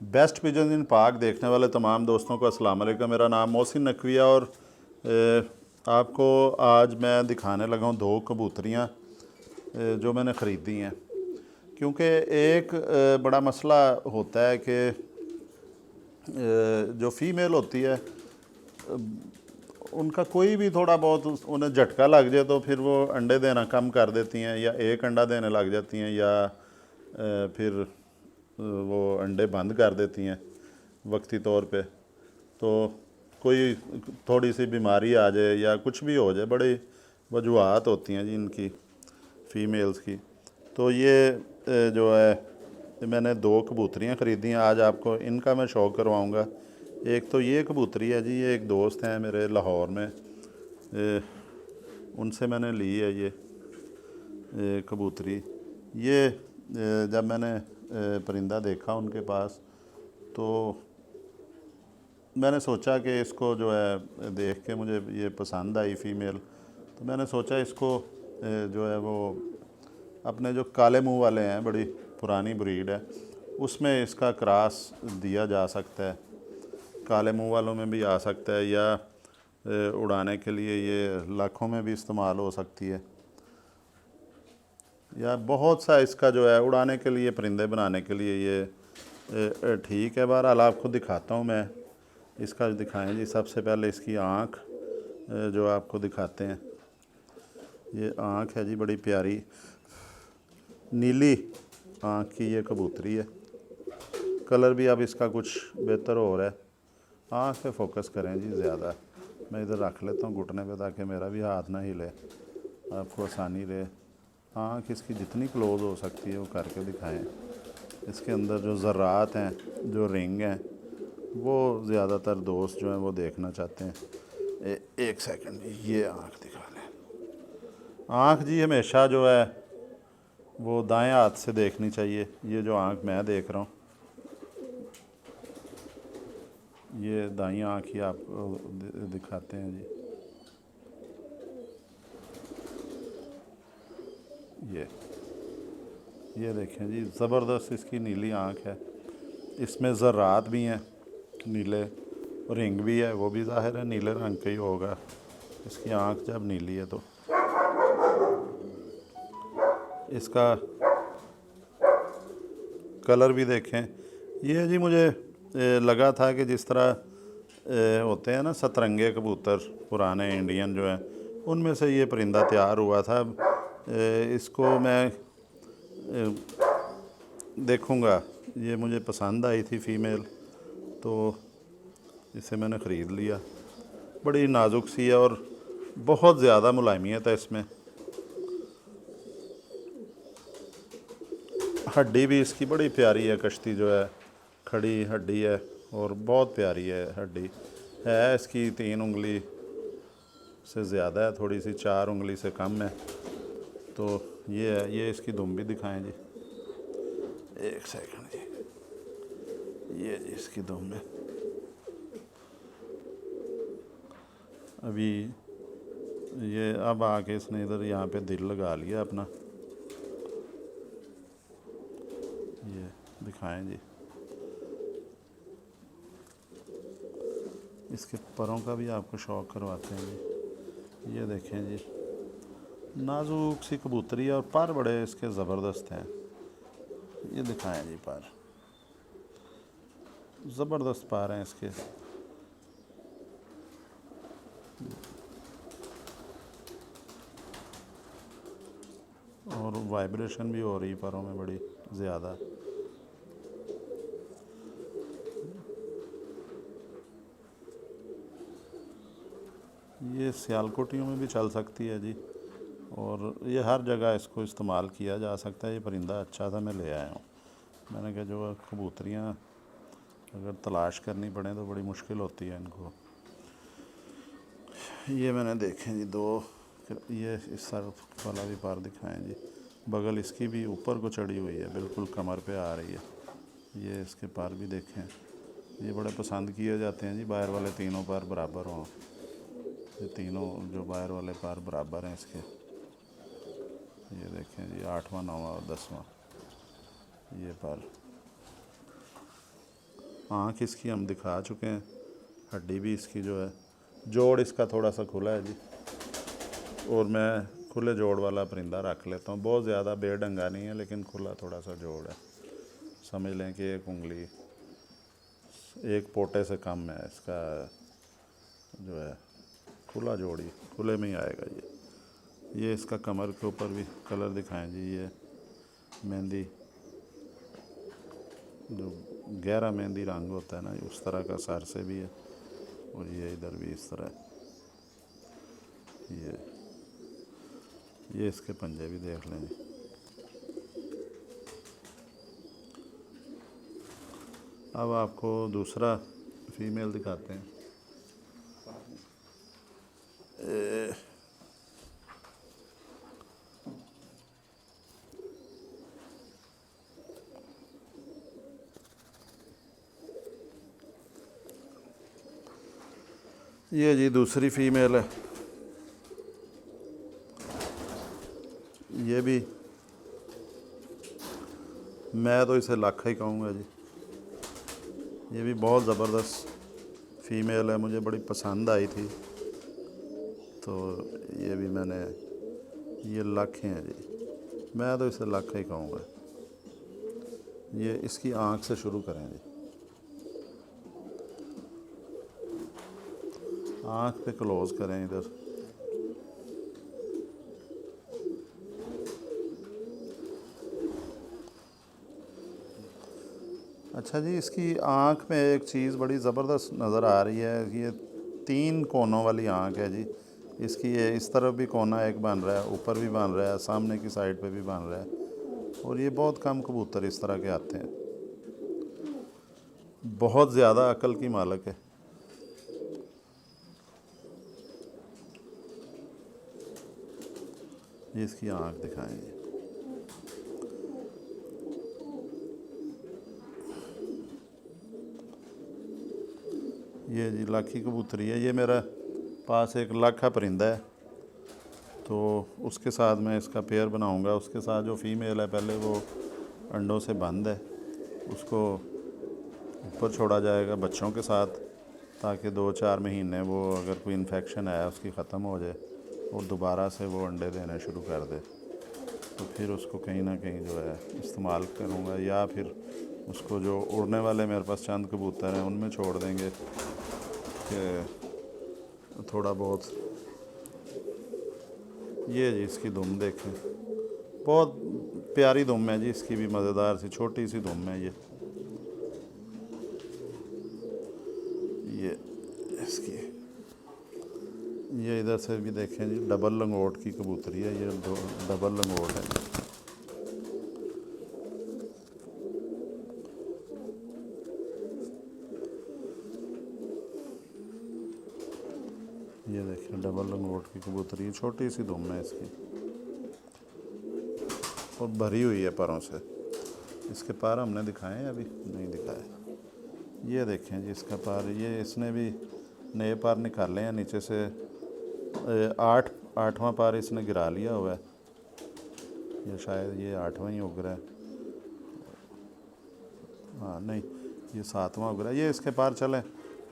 Best pigeon इन पाक देखने वाले तमाम दोस्तों को अस्सलाम वालेकुम। मेरा नाम मोहसिन नकविया और आपको आज मैं दिखाने लगा हूँ दो कबूतरियाँ जो मैंने ख़रीदी हैं। क्योंकि एक बड़ा मसला होता है कि जो फ़ीमेल होती है उनका कोई भी थोड़ा बहुत उन्हें झटका लग जाए तो फिर वो अंडे देना कम कर देती हैं, या एक अंडा देने लग जाती हैं, या फिर वो अंडे बंद कर देती हैं वक्ती तौर पे। तो कोई थोड़ी सी बीमारी आ जाए या कुछ भी हो जाए, बड़ी वजूहत होती हैं जी इनकी फ़ीमेल्स की। तो ये जो है मैंने दो कबूतरियाँ ख़रीदी हैं। आज आपको इनका मैं शौक़ करवाऊँगा। एक तो ये कबूतरी है जी, ये एक दोस्त हैं मेरे लाहौर में, उनसे मैंने ली है ये कबूतरी। ये जब मैंने परिंदा देखा उनके पास तो मैंने सोचा कि इसको जो है देख के मुझे ये पसंद आई फ़ीमेल। तो मैंने सोचा इसको जो है वो अपने जो काले मुंह वाले हैं, बड़ी पुरानी ब्रीड है, उसमें इसका क्रॉस दिया जा सकता है। काले मुंह वालों में भी आ सकता है, या उड़ाने के लिए ये लाखों में भी इस्तेमाल हो सकती है, या बहुत सा इसका जो है उड़ाने के लिए, परिंदे बनाने के लिए ये ठीक है। बहरहाल आपको दिखाता हूँ मैं इसका। दिखाएं जी, सबसे पहले इसकी आँख जो आपको दिखाते हैं। ये आँख है जी, बड़ी प्यारी नीली आँख की ये कबूतरी है। कलर भी अब इसका कुछ बेहतर हो रहा है। आँख पे फोकस करें जी ज़्यादा। मैं इधर रख लेता हूँ घुटने पे ताकि मेरा भी हाथ ना हिले, आपको आसानी रहे। आँख इसकी जितनी क्लोज़ हो सकती है वो करके दिखाएं। इसके अंदर जो ज़र्रात हैं, जो रिंग हैं, वो ज़्यादातर दोस्त जो हैं वो देखना चाहते हैं। एक सेकंड, ये आँख दिखा लें। आँख जी हमेशा जो है वो दाएं हाथ से देखनी चाहिए। ये जो आँख मैं देख रहा हूँ, ये दाईं आँख ही आपको दिखाते हैं जी। ये देखें जी, ज़बरदस्त इसकी नीली आँख है। इसमें ज़र्रात भी हैं नीले, रिंग भी है, वो भी ज़ाहिर है नीले रंग का ही होगा। इसकी आँख जब नीली है तो इसका कलर भी देखें। ये जी मुझे लगा था कि जिस तरह होते हैं ना सतरंगे कबूतर पुराने इंडियन जो हैं, उनमें से ये परिंदा तैयार हुआ था। इसको मैं देखूँगा, ये मुझे पसंद आई थी फ़ीमेल, तो इसे मैंने ख़रीद लिया। बड़ी नाजुक सी है और बहुत ज़्यादा मुलायमियत है इसमें। हड्डी भी इसकी बड़ी प्यारी है, कश्ती जो है खड़ी हड्डी है और बहुत प्यारी है हड्डी है। इसकी 3 उंगली से ज़्यादा है, थोड़ी सी 4 उंगली से कम है। तो ये है, ये इसकी दुम भी दिखाएं जी। एक सेकंड जी, ये जी इसकी दुम है। अभी ये अब आके इसने इधर यहाँ पे दिल लगा लिया अपना। ये दिखाएं जी, इसके परों का भी आपको शौक़ करवाते हैं जी। ये देखें जी, नाजुक सी कबूतरी है और पर बड़े इसके ज़बरदस्त हैं। ये दिखाएं जी, पर ज़बरदस्त पर हैं इसके। और वाइब्रेशन भी हो रही परों में बड़ी ज़्यादा। ये सियालकोटियों में भी चल सकती है जी, और ये हर जगह इसको इस्तेमाल किया जा सकता है। ये परिंदा अच्छा था, मैं ले आया हूँ। मैंने कहा जो कबूतरियाँ अगर तलाश करनी पड़े तो बड़ी मुश्किल होती है इनको। ये मैंने देखें जी दो। ये इस तरफ वाला भी पार दिखाएं जी। बगल इसकी भी ऊपर को चढ़ी हुई है, बिल्कुल कमर पे आ रही है। ये इसके पार भी देखें। ये बड़े पसंद किए जाते हैं जी, बाहर वाले तीनों पार बराबर हों। ये तीनों जो बाहर वाले पार बराबर हैं इसके। ये देखें जी, 8वां 9वां और 10वां ये पार। आँख इसकी हम दिखा चुके हैं, हड्डी भी इसकी जो है, जोड़ इसका थोड़ा सा खुला है जी। और मैं खुले जोड़ वाला परिंदा रख लेता हूँ, बहुत ज़्यादा बेढंगा नहीं है लेकिन खुला थोड़ा सा जोड़ है। समझ लें कि एक उंगली, एक पोटे से कम है इसका जो है, खुला जोड़ी, खुले में ही आएगा ये इसका कमर के ऊपर भी कलर दिखाएं जी। ये मेहंदी जो गहरा मेहंदी रंग होता है ना, उस तरह का सर से भी है, और ये इधर भी इस तरह है। ये इसके पंजे भी देख लें जी। अब आपको दूसरा फीमेल दिखाते हैं। ये जी दूसरी फीमेल है। ये भी मैं तो इसे लाखा ही कहूँगा जी। ये भी बहुत ज़बरदस्त फ़ीमेल है, मुझे बड़ी पसंद आई थी, तो ये भी मैंने, ये लाखे हैं जी, मैं तो इसे लाखा ही कहूँगा। ये इसकी आँख से शुरू करें जी। आँख पे क्लोज़ करें इधर। अच्छा जी, इसकी आँख में एक चीज़ बड़ी ज़बरदस्त नज़र आ रही है कि ये 3 कोनों वाली आँख है जी इसकी। ये इस तरफ भी कोना एक बन रहा है, ऊपर भी बन रहा है, सामने की साइड पे भी बन रहा है, और ये बहुत कम कबूतर इस तरह के आते हैं। बहुत ज़्यादा अकल की मालिक है। ये इसकी आँख दिखाएंगे। ये जी लाखी कबूतरी है। ये मेरा पास एक लाखा परिंदा है, तो उसके साथ मैं इसका पेयर बनाऊंगा। उसके साथ जो फीमेल है पहले वो अंडों से बंद है, उसको ऊपर छोड़ा जाएगा बच्चों के साथ, ताकि 2-4 महीने वो अगर कोई इन्फेक्शन आया उसकी ख़त्म हो जाए और दोबारा से वो अंडे देने शुरू कर दे। तो फिर उसको कहीं ना कहीं जो है इस्तेमाल करूँगा, या फिर उसको जो उड़ने वाले मेरे पास चंद कबूतर हैं उनमें छोड़ देंगे कि थोड़ा बहुत। ये जी इसकी दुम देखें, बहुत प्यारी दुम है जी इसकी भी, मज़ेदार सी छोटी सी दुम है ये इसकी। ये इधर से भी देखें जी, डबल लंगोट की कबूतरी है ये, डबल लंगोट है। ये देखिए डबल लंगोट की कबूतरी, छोटी सी दुम है इसकी और भरी हुई है परों से। इसके पार हमने दिखाए हैं, अभी नहीं दिखाए। ये देखें जी इसका पार, ये इसने भी नए पार निकाले हैं नीचे से। 8वां पार इसने गिरा लिया हुआ है, ये शायद ये 8वां ही उग रहा है। हाँ नहीं, ये 7वां उग रहा है। ये इसके पार चलें,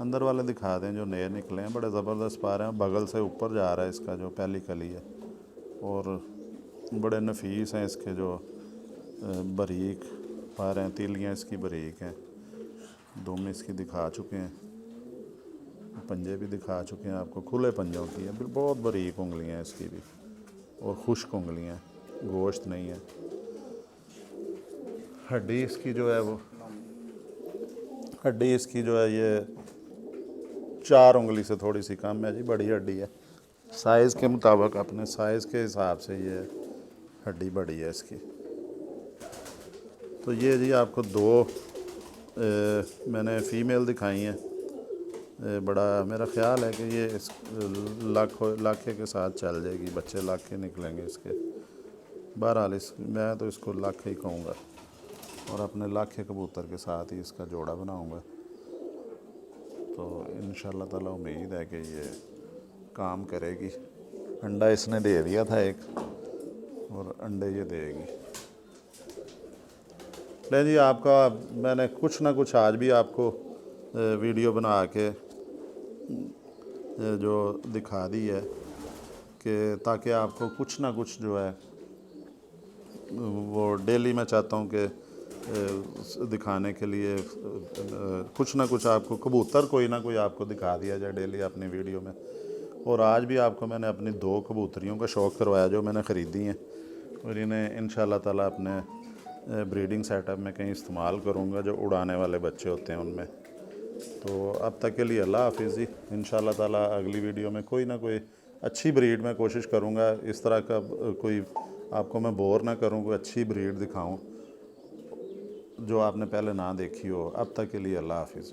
अंदर वाले दिखा दें जो नए निकले हैं। बड़े ज़बरदस्त पार हैं, बगल से ऊपर जा रहा है इसका जो पहली कली है, और बड़े नफीस हैं इसके जो बारीक पार हैं, तीलियाँ इसकी बारीक हैं। दुम इसकी दिखा चुके हैं, पंजे भी दिखा चुके हैं आपको, खुले पंजों की है, बहुत बारीक उंगलियाँ इसकी भी, और खुश्क उंगलियाँ, गोश्त नहीं है। हड्डी इसकी जो है वो, हड्डी इसकी जो है ये 4 उंगली से थोड़ी सी कम है जी, बड़ी हड्डी है। साइज़ के मुताबिक, अपने साइज़ के हिसाब से ये हड्डी बड़ी है इसकी। तो ये जी आपको 2 मैंने फ़ीमेल दिखाई हैं। बड़ा मेरा ख़्याल है कि ये इस लाखे के साथ चल जाएगी, बच्चे लाखे निकलेंगे इसके। बहरहाल मैं तो इसको लाखे ही कहूँगा, और अपने लाखे कबूतर के साथ ही इसका जोड़ा बनाऊँगा। तो इंशाल्लाह ताला उम्मीद है कि ये काम करेगी। अंडा इसने दे दिया था एक, और अंडे ये देगी। ले जी, आपका मैंने कुछ ना कुछ आज भी आपको वीडियो बना के जो दिखा दी है कि ताकि आपको कुछ ना कुछ जो है वो डेली मैं चाहता हूँ कि दिखाने के लिए कुछ ना कुछ आपको कबूतर कोई ना कोई आपको दिखा दिया जाए डेली अपनी वीडियो में। और आज भी आपको मैंने अपनी 2 कबूतरियों का शौक़ करवाया जो मैंने ख़रीदी हैं, और इन्हें इंशाल्लाह ताला अपने ब्रीडिंग सेटअप में कहीं इस्तेमाल करूँगा जो उड़ाने वाले बच्चे होते हैं उनमें। तो अब तक के लिए अल्लाह हाफिज़ जी। इंशाल्लाह ताला अगली वीडियो में कोई ना कोई अच्छी ब्रीड में कोशिश करूँगा, इस तरह का कोई आपको मैं बोर ना करूँ, कोई अच्छी ब्रीड दिखाऊँ जो आपने पहले ना देखी हो। अब तक के लिए अल्लाह हाफिज़।